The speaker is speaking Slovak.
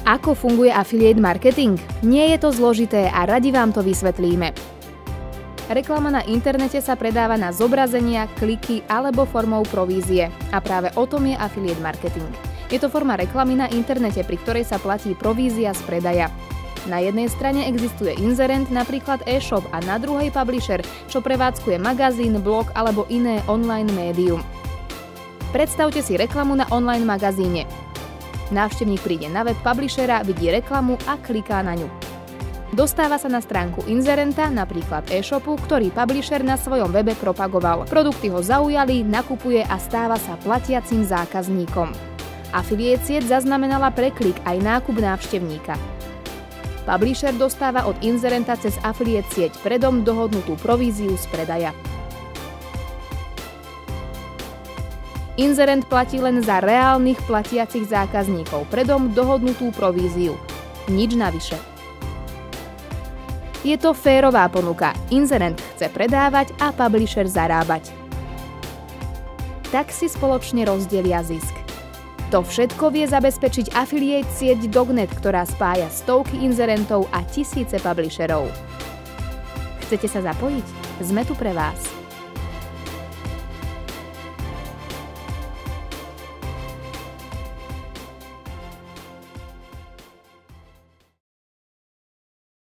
Ako funguje affiliate marketing? Nie je to zložité a radi vám to vysvetlíme. Reklama na internete sa predáva na zobrazenia, kliky alebo formou provízie. A práve o tom je affiliate marketing. Je to forma reklamy na internete, pri ktorej sa platí provízia z predaja. Na jednej strane existuje inzerent, napríklad e-shop, a na druhej publisher, čo prevádzkuje magazín, blog alebo iné online médium. Predstavte si reklamu na online magazíne. Návštevník príde na web publishera, vidí reklamu a kliká na ňu. Dostáva sa na stránku inzerenta, napríklad e-shopu, ktorý publisher na svojom webe propagoval. Produkty ho zaujali, nakupuje a stáva sa platiacim zákazníkom. Affiliate sieť zaznamenala pre klik aj nákup návštevníka. Publisher dostáva od inzerenta cez affiliate sieť predom dohodnutú províziu z predaja. Inzerent platí len za reálnych platiacich zákazníkov predom dohodnutú províziu. Nič navyše. Je to férová ponuka. Inzerent chce predávať a publisher zarábať. Tak si spoločne rozdelia zisk. To všetko vie zabezpečiť affiliate sieť Dognet, ktorá spája stovky inzerentov a tisíce publisherov. Chcete sa zapojiť? Sme tu pre vás.